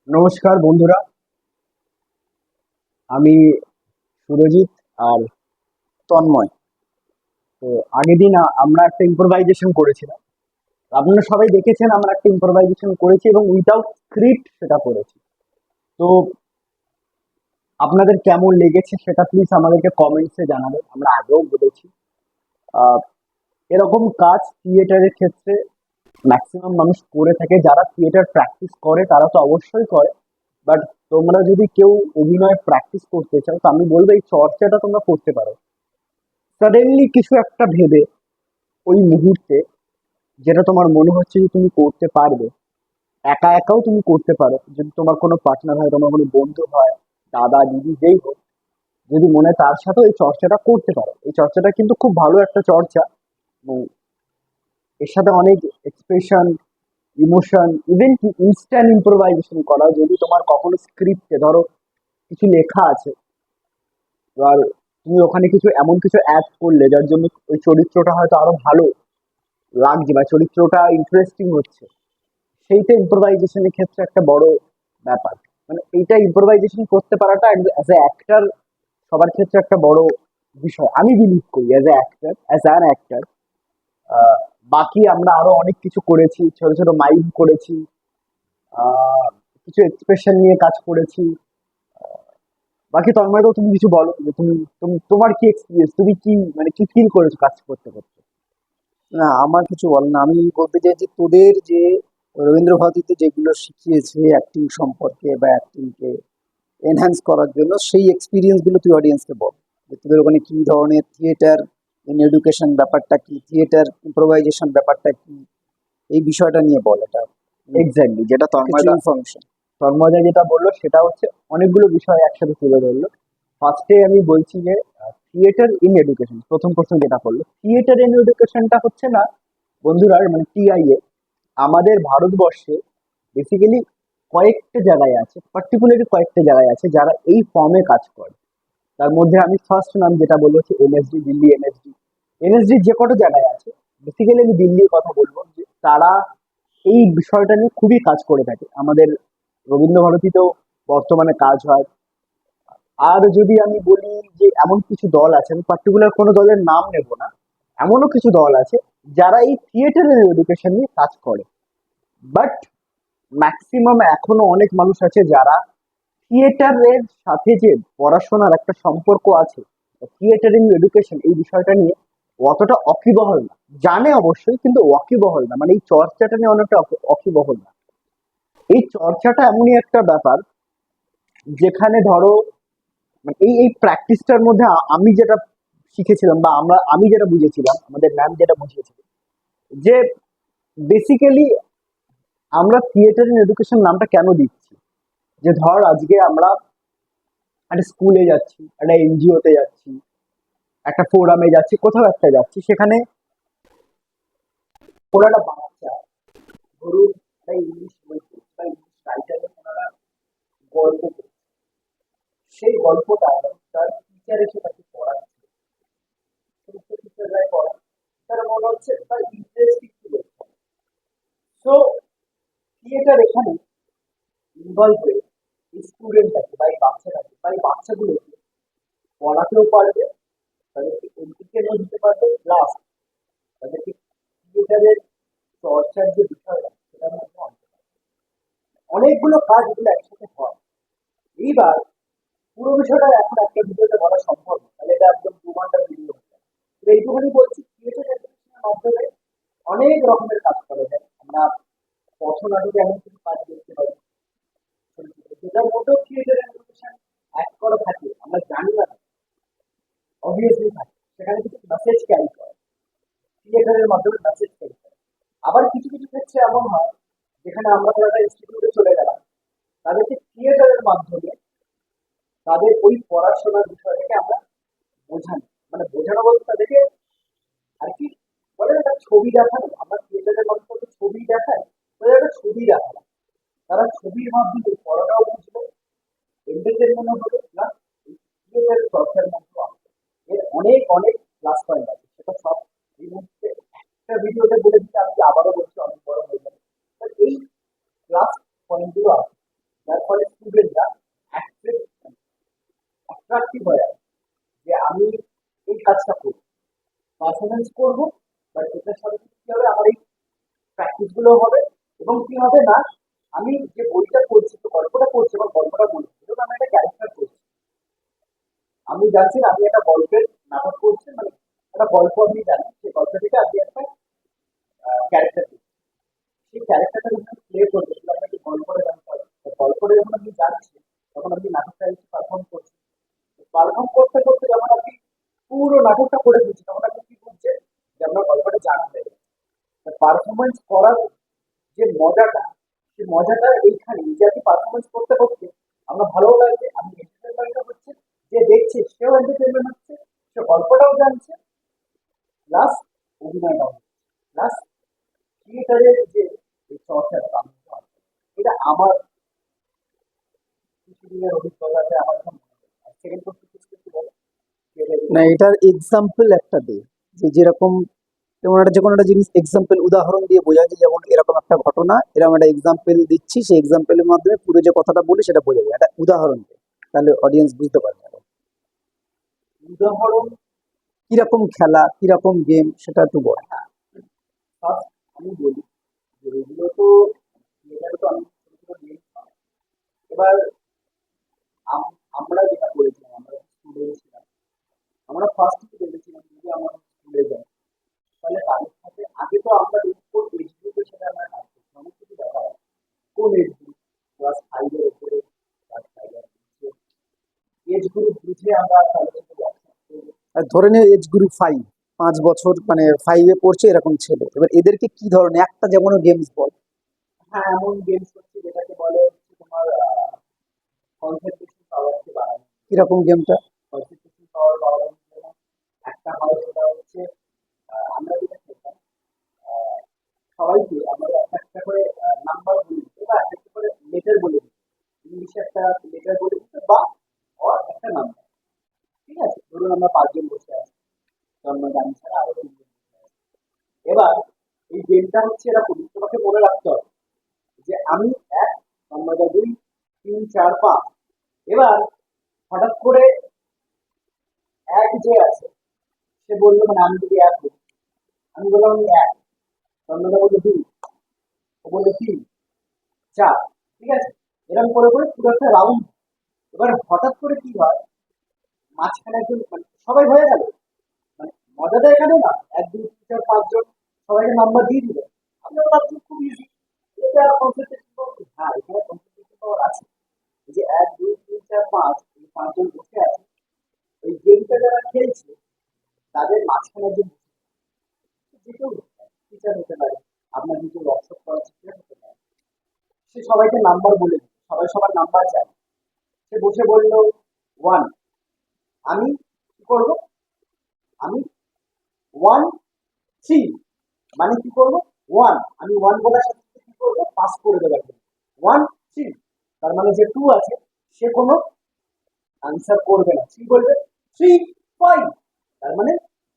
নমস্কার বন্ধুরা, আমি সুরজিৎ আর তন্ময়। তো আগের দিন আমরা একটা ইম্প্রোভাইজেশন করেছিলাম। আপনারা সবাই দেখেছেন আমরা একটা ইম্প্রোভাইজেশন করেছি এবং উইদাউট স্ক্রিপ্ট সেটা করেছি। তো আপনাদের কেমন লেগেছে সেটা প্লিজ আমাদেরকে কমেন্টসে জানাবেন। আমরা আগেও বলেছি আহ, এরকম কাজ থিয়েটারের ক্ষেত্রে ম্যাক্সিমাম মানুষ করে থাকে। যারা থিয়েটার প্র্যাকটিস করে তারা তো অবশ্যই করে, বাট তোমরা যদি কেউ অভিনয় প্র্যাকটিস করতে চাও তো আমি বলবো এই চর্চাটা তোমরা করতে পারো। সাডেনলি কিছু একটা ভেবে ওই মুহূর্তে যেটা তোমার মনে হচ্ছে যে তুমি করতে পারবে, একা একাও তুমি করতে পারো। যদি তোমার কোনো পার্টনার হয়, তোমার কোনো বন্ধু হয়, দাদা দিদি যেই হোক, যদি মনে হয় তার সাথেও এই চর্চাটা করতে পারো। এই চর্চাটা কিন্তু খুব ভালো একটা চর্চা এবং এর সাথে অনেক এক্সপ্রেশন, ইমোশন, ইভেন কি ইনস্ট্যান্ট ইম্প্রোভাইজেশন করা। যদি তোমার কখনো স্ক্রিপ্টে ধরো কিছু লেখা আছে, এবার তুমি ওখানে কিছু এমন কিছু অ্যাড করলে যার জন্য ওই চরিত্রটা হয়তো আরো ভালো লাগছে বা চরিত্রটা ইন্টারেস্টিং হচ্ছে, সেইটা ইম্প্রোভাইজেশনের ক্ষেত্রে একটা বড় ব্যাপার। মানে এইটা ইম্প্রোভাইজেশন করতে পারাটা অ্যাজ এ অ্যাক্টর সবার ক্ষেত্রে একটা বড় বিষয় আমি বিলিভ করি। অ্যাজ অ্যান অ্যাক্টর বাকি আমরা আরো অনেক কিছু করেছি, ছোট ছোট মাইম করেছি, আহ, কিছু এক্সপ্রেশন নিয়ে কাজ করেছি। বাকি তন্ময়দাও তুমি কিছু বলো যে তোমার কি এক্সপিরিয়েন্স, তুমি কি মানে কি ফিল করেছো কাজ করতে করতে। না, আমার কিছু বলার না। আমি বলতে চাই যে তোদের যে রবীন্দ্র ভারতীতে যেগুলো শিখিয়েছে অ্যাক্টিং সম্পর্কে বা অ্যাক্টিংকে এনহ্যান্স করার জন্য, সেই এক্সপিরিয়েন্স গুলো তুই অডিয়েন্সকে বল। যে তোদের ওখানে কি ধরনের থিয়েটার ইন এডুকেশন ব্যাপারটা কি, থিয়েটার ইম্প্রোভাইজেশন ব্যাপারটা কি, এই বিষয়টা নিয়ে বল। এটা এক্স্যাক্টলি যেটা কিছু তন্ময়দা ইনফরমেশন। তন্ময়দা যেটা বললো সেটা হচ্ছে অনেকগুলো বিষয় একসাথে তুলে ধরলো। ফার্স্টে আমি বলছি যে থিয়েটার ইন এডুকেশন, প্রথম প্রশ্ন যেটা করলো থিয়েটার ইন এডুকেশনটা হচ্ছে না বন্ধুরা, মানে টিআইএ আমাদের ভারতবর্ষে বেসিক্যালি কয়েকটা জায়গায় আছে, পার্টিকুলারলি কয়েকটা জায়গায় আছে যারা এই ফর্মে কাজ করে। তার মধ্যে আমি ফার্স্ট নাম যেটা বলবো হচ্ছে এনএসডি, দিল্লি এনএসডি। এনএসডি যে কটা জায়গায় আছে, বেসিক্যালি আমি দিল্লির কথা বলবো যে তারা এই বিষয়টা নিয়ে খুবই কাজ করে থাকে। আমাদের রবীন্দ্রভারতীতেও বর্তমানে কাজ হয়। আর যদি আমি বলি যে এমন কিছু দল আছে, আমি পার্টিকুলার কোনো দলের নাম নেব না, এমনও কিছু দল আছে যারা এই থিয়েটারের এডুকেশন নিয়ে কাজ করে। বাট ম্যাক্সিমাম এখনো অনেক মানুষ আছে যারা থিয়েটারের সাথে যে পড়াশোনার একটা সম্পর্ক আছে, থিয়েটারিং এডুকেশন এই বিষয়টা নিয়ে অতটা অকিবহল না। জানে অবশ্যই কিন্তু ওয়াকিবহল না, মানে এই চর্চাটা নিয়ে অনেকটা অকিবহল না। এই চর্চাটা এমনই একটা ব্যাপার যেখানে ধরো মানে এই এই প্র্যাকটিসটার মধ্যে আমি যেটা শিখেছিলাম বা আমি যেটা বুঝেছিলাম, আমাদের ম্যাম যেটা বুঝিয়েছিলেন যে বেসিক্যালি আমরা থিয়েটার এডুকেশন নামটা কেন দিচ্ছি। যে ধর আজকে আমরা একটা স্কুলে যাচ্ছি, একটা এনজিওতে যাচ্ছি, একটা ফোরামে যাচ্ছি, কোথাও একটা যাচ্ছি, সেখানে কোনো একটা বাচ্চা ধরুন একটা ইংলিশ বই পড়ছে বা ইংলিশ রাইটারে ওনারা গল্প পড়ছে। সেই গল্পটা তার টিচার এসে তাকে পড়াচ্ছে, টিচাররাই পড়ায়, তার মনে হচ্ছে তার ইন্টারেস্টিং ছিল। সো থিয়েটার এখানে ইনভলভ হয়ে স্টুডেন্টটাকে বা এই বাচ্চাটাকে বা এই বাচ্চাগুলোকে পড়াতেও পারবে, তাদেরকে এডুকেশনও দিতে পারবে, প্লাস তাদেরকে থিয়েটারের চর্চার যে বিষয়টা সেটার মধ্যে আনতে পারবে। অনেকগুলো কাজ এগুলো একসাথে হয়। এইবার পুরো বিষয়টা এখন একটা ভিডিওতে বলা সম্ভব না, তাহলে এটা একদম 2 ঘন্টার ভিডিও হয়ে যায়। তো এইটুকুনি বলছি থিয়েটার এডুকেশনের মাধ্যমে অনেক রকমের কাজ করা যায়। আমরা পথনাটকে এমন কিছু কাজ দেখতে পাই ছোট ছোট, যেটার মধ্যেও থিয়েটার এডুকেশন অ্যাড করা থাকে, আমরা জানি না অবভিয়াসলি থাকে। সেখানে কিছু মেসেজ ক্যারি করে, থিয়েটারের মাধ্যমে মেসেজ ক্যারি করে। আবার কিছু কিছু ক্ষেত্রে এমন হয় যেখানে আমরা কোনো একটা ইনস্টিটিউটে চলে গেলাম, তাদেরকে থিয়েটারের মাধ্যমে তাদের ওই পড়াশোনার বিষয়টাকে আমরা বোঝানো, মানে বোঝানো বলতে তাদেরকে আর কি বলে একটা ছবি দেখানো। আমরা থিয়েটারের মাধ্যমে ছবি দেখাই, তাদের একটা ছবি দেখানো, তারা ছবির মাধ্যমে পড়াটাও বুঝবে, এন্টারটেনমেন্টও হবে, প্লাস থিয়েটারের চর্চার মধ্যেও আসবে। এর অনেক অনেক প্লাস পয়েন্ট আছে, সেটা সব এই মুহূর্তে একটা ভিডিওতে বলে দিতে আমি আবারও বলছি অনেক বড় হয়ে যাবে। এই প্লাস পয়েন্ট গুলো আছে যার ফলে স্টুডেন্টরা অ্যাট্রাক্টিভ হয়ে আছে যে আমি এই কাজটা করবো, পারফরমেন্স করবো, বাট এটার সাথে কি হবে, আমার এই প্র্যাকটিস গুলো হবে, এবং কি হবে না, আমি যে বইটা করছি, তো গল্পটা করছি, আমার গল্পটা বলছি, ধরুন আমি একটা ক্যারেক্টার করছি, আমি জানছি না আমি একটা গল্পের নাটক করছি, মানে একটা গল্প আপনি জানেন, সেই গল্প থেকে আপনি একটা ক্যারেক্টার, সেই ক্যারেক্টারটা যখন প্লে করবে সেটা আপনাকে গল্পটা জানতে হবে। তো গল্পটা যখন আপনি জানছেন তখন আপনি নাটকটা পারফর্ম করছেন, পারফর্ম করতে করতে যখন আপনি পুরো নাটকটা করে দিচ্ছেন তখন আপনি কি বুঝছেন যে আপনার গল্পটা জানা হয়ে গেছে। পারফরমেন্স করার যে মজাটা, সেই মজাটা এইখানে যে আপনি পারফরমেন্স করতে করতে আমার ভালো লাগছে, আমি এন্টারটেনমেন্ট হচ্ছে, যে দেখছে সেও এন্টারটেনমেন্ট হচ্ছে, সে গল্পটাও জানছে, প্লাস অভিনয়টাও, প্লাস থিয়েটারের যে এই চর্চাটা, এটা আমার কিছুদিনের অভিজ্ঞতাতে আমার এখন সেকেন্ড কোর্স কিছু বলে না, এটার এক্সাম্পল একটা দে, যে যেরকম যেমন একটা যে কোনো একটা জিনিস এক্সাম্পল উদাহরণ দিয়ে বোঝা যায়, যেমন এরকম একটা ঘটনা, এরকম একটা এক্সাম্পল দিচ্ছি, সেই এক্সাম্পলের মাধ্যমে পুরো যে কথাটা বলি সেটা বোঝা যায়, একটা উদাহরণ দে, তাহলে অডিয়েন্স বুঝতে পারবে আরো। উদাহরণ। কিরকম খেলা, কিরকম গেম, সেটা একটু বল। হ্যাঁ, ফার্স্ট আমি বলি যে এগুলো তো থিয়েটারে তো আমি ছোট ছোট গেম, এবার আমরা যেটা করেছিলাম, আমরা স্টুডেন্ট ছিলাম, আমরা ফার্স্ট থেকে ভেবেছিলাম যদি আমরা স্কুলে যাই তাহলে তাদের সাথে আগে তো আমরা কোন এজ গ্রুপের সাথে আমরা কাজ করছি, অনেক কিছু দেখা হয়, কোন এজ গ্রুপ, ক্লাস 5 এর উপরে, ক্লাস 5 এর নিচে, এজ গ্রুপ বুঝে আমরা তাদের সাথে ব্যবসা করবো। আর ধরে নে এজ গ্রুপ 5 5 বছর, মানে 5-এ পড়ছে এরকম ছেলে, এবার এদেরকে কি ধরনের একটা যেমন গেমস বল। হ্যাঁ, এমন গেমস হচ্ছে যেটাকে বলে হচ্ছে তোমার কনসেন্ট্রেশন পাওয়ারকে বাড়ানো। কিরকম গেমটা? কনসেন্ট্রেশন পাওয়ার বাড়ানোর জন্য একটা হয়, সেটা হচ্ছে আমরা যেটা খেলতাম, আহ, সবাইকে আমরা একটা একটা করে নাম্বার বলে দিতে বা একটা একটা করে লেটার বলে দিতে, ইংলিশে একটা লেটার বলে দিতে বা একটা নাম্বার। ঠিক আছে, ধরুন আমরা 5 জন বসে আছি, জন্মদান ছাড়া আরো 3 জন বসে আছে। এবার এই গেমটা হচ্ছে এরকম, তোমাকে মনে রাখতে হবে যে আমি 1, জন্মদা 2, 3, 4, 5। এবার হঠাৎ করে এক যে আছে সে বললো, মানে আমি যদি 1 বলি, আমি বললাম আমি 1, জন্মদা বললো 2, ও বললো 3, 4। ঠিক আছে, এরকম করে করে পুরো একটা রাউন্ড। এবার হঠাৎ করে কি হয়, মাঝখানে একজন, মানে সবাই হয়ে গেল, মানে মজাটা এখানে না 1, 2, 3, 4, 5 জন সবাইকে নাম্বার দিয়ে দিল, আমরা ভাবছি খুব ইজি, এটা কনসেন্ট্রেশন পাওয়ার। হ্যাঁ, এখানে কনসেন্ট্রেশন পাওয়ার আছে। এই যে 1, 2, 3, 4, 5, এই 5 জন বসে আছে, এই গেমটা যারা খেলছে তাদের মাঝখানে যে যে কেউ টিচার হতে পারে, আপনার কিছু ওয়ার্কশপ করার টিচার হতে পারে, সে সবাইকে নাম্বার বলে দিল, সবাই সবার নাম্বার জানে, সে বসে বলল 1, আমি কি করবো, আমি 1, 3, মানে কি করবো 1, আমি 1 বলার সাথে সাথে কি করবো, পাস করে দেবো একদম 1, 3। তার মানে যে 2 আছে সে কোনো আনসার করবে না, 3 বলবে 3, 5, তার মানে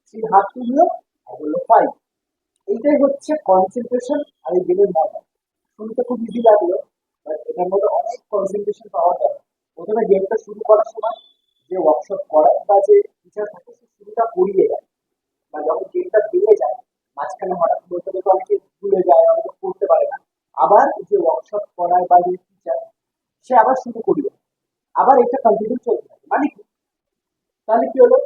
3 হাত তুললো আর বললো 5। এইটাই হচ্ছে কনসেন্ট্রেশন আর এই গেমের মজা। শুনতে খুব ইজি লাগলো, বাট এটার মধ্যে অনেক কনসেন্ট্রেশন পাওয়া যায়। প্রথমে গেমটা শুরু করার সময় যে ওয়ার্কশপ করায় বা যে টিচার থাকে সে শুরুটা করিয়ে দেয়, বা যখন গেমটা বেড়ে যায় মাঝখানে হঠাৎ বলতে বলতে অনেকে ভুলে যায়, অনেকে করতে পারে না, আবার যে ওয়ার্কশপ করায় বা যে টিচার সে আবার শুরু করিয়ে দেয়, আবার এটা কন্টিনিউ চলতে থাকে। মানে কি, তাহলে কি হলো,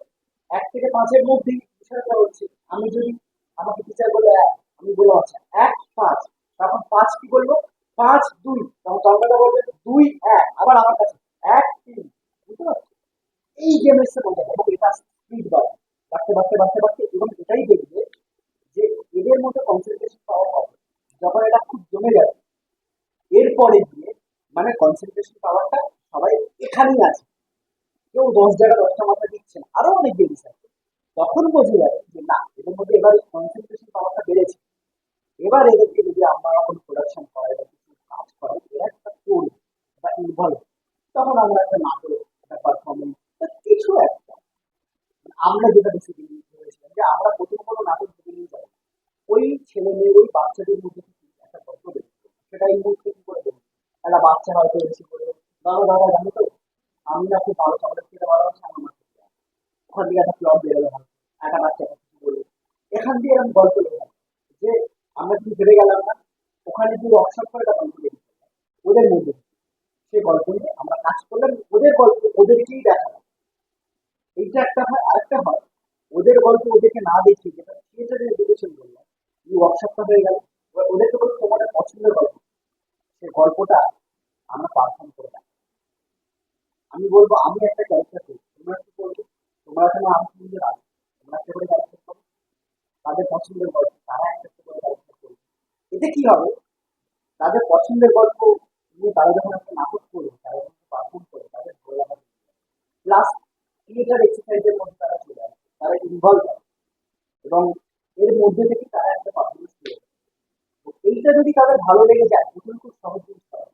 1 থেকে 5-এর মধ্যেই বিষয়টা হচ্ছে, আমি যদি আমাকে টিচার বলে 1, আমি বলবো আচ্ছা 1, 5, তখন 5 কি বলবো, 5, 2, তখন তর্কটা বলবে 2, 1, আবার আমার কাছে 1, 3। বুঝতে পারছো, এই গেমের সে মজা, এবং এটা স্পিড বাড়তে বাড়তে বাড়তে বাড়তে, এবং এটাই দেখবে যে এদের মধ্যে কনসেন্ট্রেশন পাওয়া হবে যখন এটা খুব জমে যাবে, এরপরে গিয়ে মানে কনসেন্ট্রেশন পাওয়ারটা সবাই এখানেই আছে, কেউ 10 জায়গায় 10টা মাথা দিচ্ছে না, আরো অনেক জিনিস আছে, তখন বোঝা যাবে যে না এদের মধ্যে এবার কনসেন্ট্রেশন পাওয়ারটা বেড়েছে। এবার এদেরকে যদি আমরা কোনো প্রোডাকশন করাই বা কিছু কাজ করাই, এরা একটা করবে বা ইনভলভ, তখন আমরা একটা নাটক, একটা পারফরমেন্স বা কিছু একটা, আমরা যেটা বেসিক্যালি ভেবেছিলাম যে আমরা প্রথম কোনো নাটক ভেবে নিয়ে যাবো, ওই ছেলে মেয়ে ওই বাচ্চাদের মধ্যে থেকে একটা গল্প দেখবো, সেটা এই মুহূর্তে কি করে দেবো, একটা বাচ্চা হয়তো এসে বললো, দাদা দাদা জানো তো, আমি না খুব ভালো চকলেট খেতে ভালোবাসি, আমার মা খেতে চায়। ওখান থেকে একটা প্লট বেরোলো, হয় একটা বাচ্চা একটা কিছু বললো, এখান দিয়ে এরকম গল্প লেখা হয়। যে আমরা কি ভেবে গেলাম না, ওখানে যে ওয়ার্কশপ করে একটা গল্প লেখা হয়। ওদের মধ্যে সে গল্প নিয়ে আমরা কাজ করলাম, ওদের গল্প ওদেরকেই দেখালাম। এইটা একটা হয়, আরেকটা হয় ওদের গল্প ওদেরকে না দেখিয়ে, যেটা থিয়েটারের এডুকেশন বললাম, এই ওয়ার্কশপটা হয়ে গেল। এবার ওদেরকে বলবো তোমাদের পছন্দের গল্প, সেই গল্পটা আমরা পারফর্ম করে দেখাবো। আমি বলবো আমি একটা ক্যারেক্টার করি, তোমরা কি করবে, তোমরা এখানে আমি সুন্দর আছো, তোমরা একটা করে ক্যারেক্টার করো, তাদের পছন্দের গল্প তারা একটা একটা করে ক্যারেক্টার করবে। এতে কি হবে, তাদের পছন্দের গল্প নিয়ে তারা যখন একটা নাটক করবে, তারা যখন পারফর্ম করবে, তাদের ভালো লাগা, প্লাস থিয়েটার এক্সারসাইজের মধ্যে তারা চলে আসবে, তারা ইনভলভ হবে, এবং এর মধ্যে থেকে তারা একটা পারফরমেন্স করে। তো এইটা যদি তাদের ভালো লেগে যায়, প্রথমে খুব সহজ জিনিস পাবে।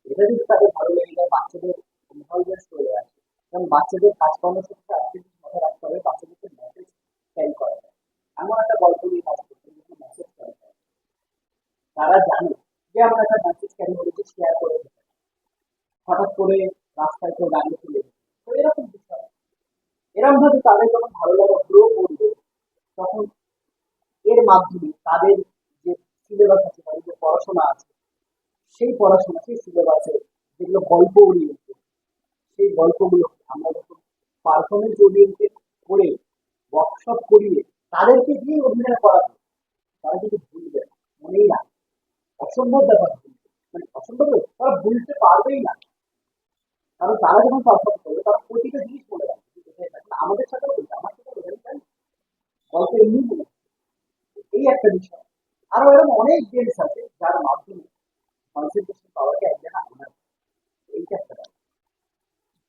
এটা যদি তাদের ভালো লেগে যায়, বাচ্চাদের ইনভলভমেন্ট চলে আসে। কারণ বাচ্চাদের কাজকর্মের ক্ষেত্রে আরেকটা জিনিস মাথায় রাখতে হবে, বাচ্চাদেরকে মেসেজ ক্যারি করা যায়। এমন একটা গল্প নিয়ে কাজ করতে কিন্তু মেসেজ ক্যারি করে, তারা জানে যে আমরা একটা মেসেজ ক্যারি করেছি, শেয়ার করে দিতে পারি। হঠাৎ করে রাস্তায় কেউ দাঁড়িয়ে চলে গেছে, তো এরকম বিষয়, এরকম ভাবে তাদের যখন ভালো লাগা গ্রো করবে, তখন এর মাধ্যমে তাদের যে সিলেবাস আছে, তাদের যে পড়াশোনা আছে, সেই পড়াশোনা সেই সিলেবাসে যেগুলো গল্প ওরিয়েন্টেড, সেই গল্পগুলো আমরা যখন পারফরমেন্স ওরিয়েন্টেড করে ওয়ার্কশপ করিয়ে তাদেরকে দিয়ে অভিনয় করাবো, তারা কিন্তু ভুলবে না, মনেই না, অসম্ভব ব্যাপার ভুলবে। মানে অসম্ভব নয়, তারা ভুলতে পারবেই না। কারণ তারা যখন পারফর্ম করবে, তারা প্রতিটা জিনিস বলে রাখবে যে এটা এটা। কিন্তু আমাদের সাথেও বলছে, আমার সাথেও বলে জানি, গল্প এমনি বলে। এই একটা বিষয়। আরো এরকম অনেক গেমস আছে যার মাধ্যমে কনসেন্ট্রেশন পাওয়াকে এক জায়গায় আনা যায়। এইটা একটা ব্যাপার।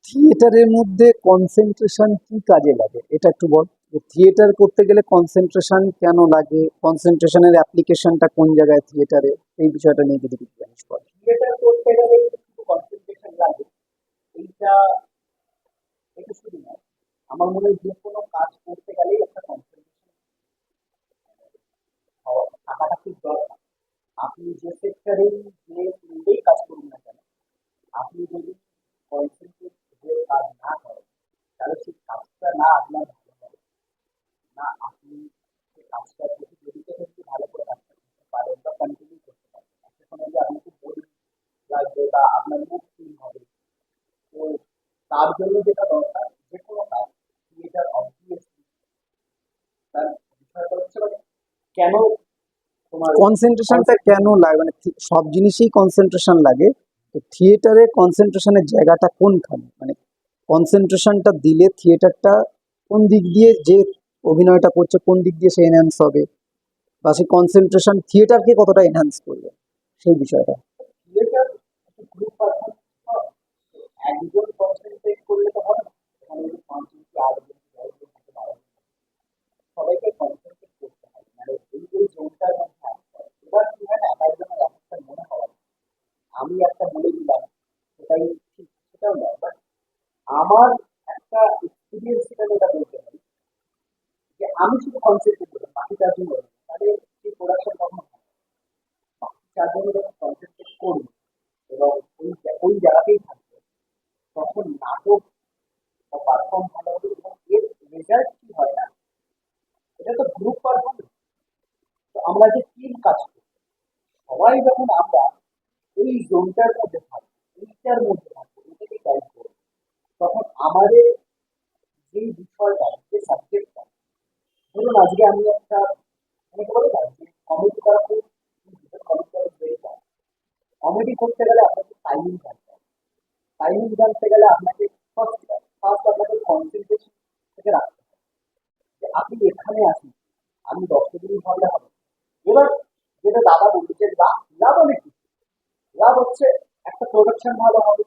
থিয়েটারের মধ্যে কনসেন্ট্রেশন কি কাজে লাগে এটা একটু বল, যে থিয়েটার করতে গেলে কনসেন্ট্রেশন কেন লাগে, কনসেন্ট্রেশনের অ্যাপ্লিকেশনটা কোন জায়গায় থিয়েটারে, এই বিষয়টা নিয়ে যদি কিছু জানিস বল। থিয়েটার করতে গেলে কিন্তু কনসেন্ট্রেশন লাগে। এইটা এটা শুধু নয়, আমার মনে হয় যে কোনো কাজ করতে গেলেই একটা কনসেন্ট্রেশন থাকাটা খুব দরকার। আপনি যে সেক্টরেই যে ফিল্ডেই কাজ করুন না কেন, আপনি যদি কনসেন্ট্রেট হয়ে কাজ না করেন, তাহলে সেই কাজটা না আপনার ভালো হবে, না আপনি সেই কাজটার প্রতি ডেডিকেটেডলি ভালো করে কাজটা করতে পারেন বা কন্টিনিউ করতে পারেন। একটা সময় যে আপনাকে বোরিং লাগবে বা আপনার মুড ফিল হবে। তো তার জন্য যেটা দরকার, যে কোনো কাজ, থিয়েটার অবভিয়াসলি তার বিষয়টা হচ্ছে মানে কেন তোমার কনসেন্ট্রেশনটা কনসেন্ট্রেট। কেন লাগে, মানে সব জিনিসেই কনসেন্ট্রেশন লাগে, তো থিয়েটারে কনসেন্ট্রেশনের জায়গাটা কোনখানে, মানে কনসেন্ট্রেশনটা দিলে থিয়েটারটা কোন দিক দিয়ে, যে অভিনয়টা করছে কোন দিক দিয়ে সে এনহ্যান্স হবে, বা সেই কনসেন্ট্রেশন থিয়েটারকে কতটা এনহ্যান্স করবে, সেই বিষয়টা। থিয়েটার একটা গ্রুপ পারফরমেন্স, একজন কনসেন্ট্রেট করলে তো হবে না, এখানে যদি ৫ জন কি ৮ জন কি ১০ জন থাকে, ১২ জন, সবাইকে কনসেন্ট্রেট করতে হবে, মানে এই জোনটার মধ্যে আসতে হবে। এবার কি হয় না, এক একজনের এক একটা মনে হয়, আমি একটা বলে দিলাম সেটাই ঠিক, সেটাও নয়, বাট আমার একটা এক্সপিরিয়েন্স হিসেবে এটা বলতে পারি যে আমি শুধু কনসেন্ট্রেট করলাম, বাকি ৪ জন বললাম, তাহলে সেই প্রোডাকশন কখন হবে? বাকি ৪ জন যখন কনসেন্ট্রেট করবে এবং ওই জায়গাতেই থাকবে, তখন নাটক বা পারফর্ম ভালো হবে, এবং এর রেজাল্ট কি হয় না, এটা তো গ্রুপ পারফরমেন্স। তো আমরা যে টিম কাজ করি, সবাই যখন আমরা এই জোনটার মধ্যে থাকবো, এইটার মধ্যে থাকবো, এটাকে গাইড করবো, তখন আমাদের যেই বিষয়টা, যে সাবজেক্টটা, ধরুন আজকে আমি একটা, অনেকে বলে না যে কমেডি করা খুব, কমেডি করা ভেরি টাফ। কমেডি করতে গেলে আপনাকে টাইমিং জানতে হবে। টাইমিং জানতে গেলে আপনাকে ফার্স্ট ফার্স্ট আপনাকে কনসেন্ট্রেশন থেকে রাখতে হবে, যে আপনি এখানে আসুন, আমি ১০ মিনিট ভাবলে হবে না। এবার যেটা দাদা বলছে যে লাভ, লাভ অনেক কিছু। লাভ হচ্ছে একটা প্রোডাকশন ভালো হবে,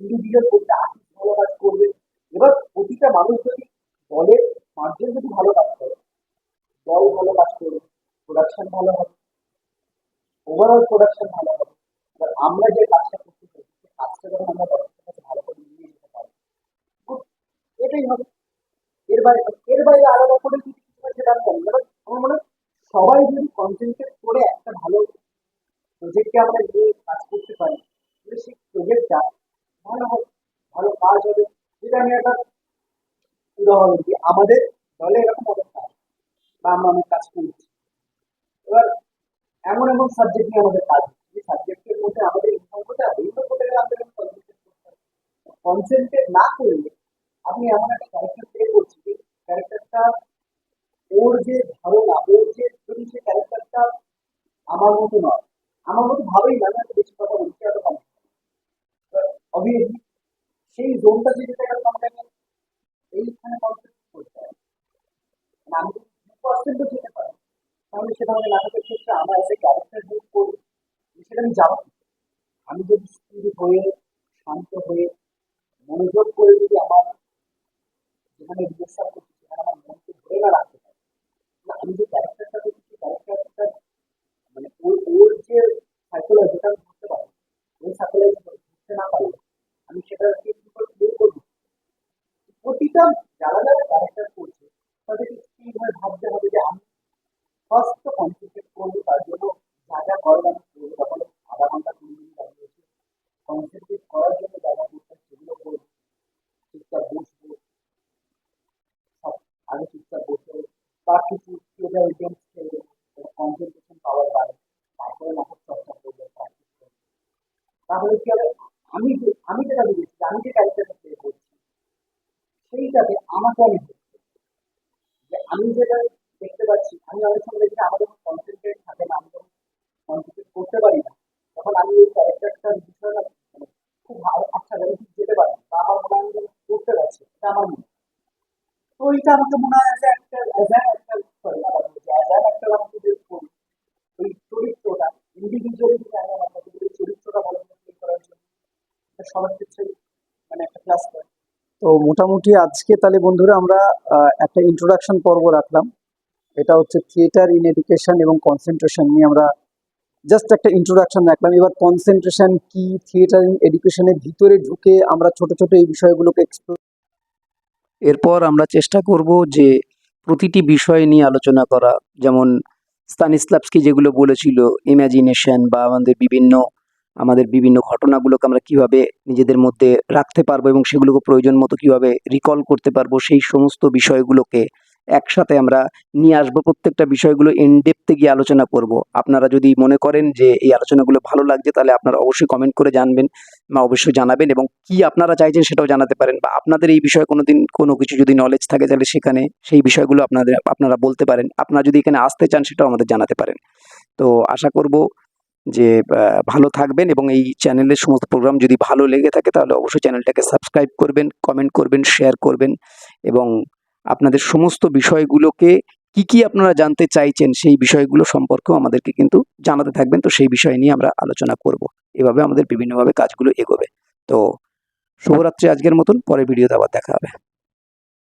ইন্ডিভিজুয়াল প্রতিটা আর্টিস্ট ভালো কাজ করবে। এবার প্রতিটা মানুষ যদি দলের ৫ জন যদি ভালো কাজ করে, দল ভালো কাজ করবে, প্রোডাকশন ভালো হবে, ওভারঅল প্রোডাকশন ভালো হবে। এবার আমরা যে কাজটা করতে চাই, সেই কাজটা যখন আমরা দর্শকের কাছে ভালো করে নিয়ে যেতে পারবো, good, এটাই হবে। এর বাইরে আলাদা করে যদি কিছু হয় সেটা আমি জানি না, but আমার মনে হয় সবাই যদি কনসেন্ট্রেট করে একটা ভালো প্রজেক্টকে আমরা নিয়ে কাজ করতে পারি, প্রজেক্টটা ভালো হবে, ভালো কাজ হবে। যেটা আমি একটা উদাহরণ দিই, আমাদের দলে এরকম অবস্থা আছে, বা আমরা অনেক কাজ করছি। এবার এমন এমন সাবজেক্ট নিয়ে আমাদের কাজ হচ্ছে, যে সাবজেক্টের মধ্যে আমাদের ইনকাম করতে হবে, ইনকাম করতে গেলে আমাদের কনসেন্ট্রেট করতে হবে। কনসেন্ট্রেট না করলে আপনি এমন একটা ক্যারেক্টার প্লে করছেন, যে ক্যারেক্টারটা ওর যে ধারণা, ওর যে যদি সে ক্যারেক্টারটা আমার মতো নয়, আমার মতো ভাবেই না, আমি এত বেশি কথা বলছি, এত কম, অবভিয়াসলি সেই জোনটা যে যেতে গেলে আমাকে এইখানে কনসেন্ট্রেট করতে হবে। মানে আমি যদি 2% যেতে পারি, তাহলে সেটা আমাদের নাটকের ক্ষেত্রে আমরা এসে ক্যারেক্টার বুক করি, সেটা আমি যাবো কি? আমি যদি স্থির হয়ে, শান্ত হয়ে, মনোযোগ করে যদি আমার যেখানে রিহার্সাল করছি সেখানে আমার মনকে ধরে না রাখতে পারি, না, আমি যে ক্যারেক্টারটা করছি সেই ক্যারেক্টারটা মানে ওর যে সাইকোলজিটা আমি বুঝতে পারি, ওই সাইকোলজি বুঝতে না পারলে আমি সেটাকে কি করে প্লে করবো? প্রতিটা যারা যারা ক্যারেক্টার করছে তাদেরকে স্থির হয়ে ভাবতে হবে যে আমি ফার্স্ট তো কনসেন্ট্রেট করবো, তার জন্য যা যা করার আমি করবো। যখন আধা ঘন্টা 20 মিনিট দাঁড়িয়েছি, কনসেন্ট্রেট করার জন্য যা যা করতে হয় সেগুলো করবো। চুপচাপ বসবো, সব আগে চুপচাপ বসে তার কিছু থিয়েটার গেমস খেলবো, কনসেন্ট্রেশন পাওয়ার বাড়ে। তারপরে নাটক চর্চা করবো, প্র্যাকটিস করবো। তাহলে কি হবে, আমি যেটা বুঝেছি, যে আমি যে ক্যারেক্টারটা প্লে করছি সেইটাতে আমাকে আমি দেখছি। যে আমি যেটা দেখতে পাচ্ছি, আমি অনেক সময় দেখি আমার যখন কনসেন্ট্রেট থাকে না, আমি যখন কনসেন্ট্রেট করতে পারি না, তখন আমি ওই ক্যারেক্টারটার বিষয়টা মানে খুব ভালো, আচ্ছা আমি ঠিক যেতে পারি না, বা আমার মনে হয় আমি যেন করতে পারছি, এটা আমার মনে হয়। তো এটা আমাকে মনে হয় যে একটা একটা সরি আবার বলছি, একটা আমাকে যে করি ওই চরিত্রটা ইন্ডিভিজুয়ালি যদি আমি আমার মতো করে চরিত্রটা ভালো করে play করার জন্য, এটা সবার ক্ষেত্রেই মানে একটা ক্লাস পয়েন্ট। তো মোটামুটি আজকে তাহলে বন্ধুরা আমরা একটা ইন্ট্রোডাকশন পর্ব রাখলাম। এটা হচ্ছে থিয়েটার ইন এডুকেশন এবং কনসেন্ট্রেশন নিয়ে আমরা জাস্ট একটা ইন্ট্রোডাকশন রাখলাম। এবার কনসেন্ট্রেশন কি, থিয়েটার ইন এডুকেশনের ভিতরে ঢুকে আমরা ছোট ছোট এই বিষয়গুলোকে এক্সপ্লোর, এরপর আমরা চেষ্টা করব যে প্রতিটি বিষয় নিয়ে আলোচনা করা। যেমন স্তানিস্লাভস্কি যেগুলো বলেছিল, ইমাজিনেশন বা আমাদের বিভিন্ন ঘটনাগুলোকে আমরা কিভাবে নিজেদের মধ্যে রাখতে পারবো এবং সেগুলোকে প্রয়োজন মতো কিভাবে রিকল করতে পারবো, সেই সমস্ত বিষয়গুলোকে একসাথে আমরা নিয়ে আসবো। প্রত্যেকটা বিষয়গুলো ইনডেপথে গিয়ে আলোচনা করব। আপনারা যদি মনে করেন যে এই আলোচনাগুলো ভালো লাগছে, তাহলে আপনারা অবশ্যই কমেন্ট করে জানবেন বা অবশ্যই জানাবেন, এবং কি আপনারা চাইছেন সেটাও জানাতে পারেন, বা আপনাদের এই বিষয়ে কোনোদিন কোনো কিছু যদি নলেজ থাকে তাহলে সেখানে সেই বিষয়গুলো আপনারা বলতে পারেন। আপনারা যদি এখানে আসতে চান সেটাও আমাদের জানাতে পারেন। তো আশা করব যে ভালো থাকবেন, এবং এই চ্যানেলের সমস্ত প্রোগ্রাম যদি ভালো লেগে থাকে তাহলে অবশ্যই চ্যানেলটাকে সাবস্ক্রাইব করবেন, কমেন্ট করবেন, শেয়ার করবেন, এবং আপনাদের সমস্ত বিষয়গুলোকে কি আপনারা জানতে চাইছেন সেই বিষয়গুলো সম্পর্কেও আমাদেরকে কিন্তু জানাতে থাকবেন। তো সেই বিষয় নিয়ে আমরা আলোচনা করব। এভাবে আমাদের বিভিন্নভাবে কাজগুলো এগোবে। তো শুভরাত্রি আজকের মতন, পরের ভিডিওতে আবার দেখা হবে।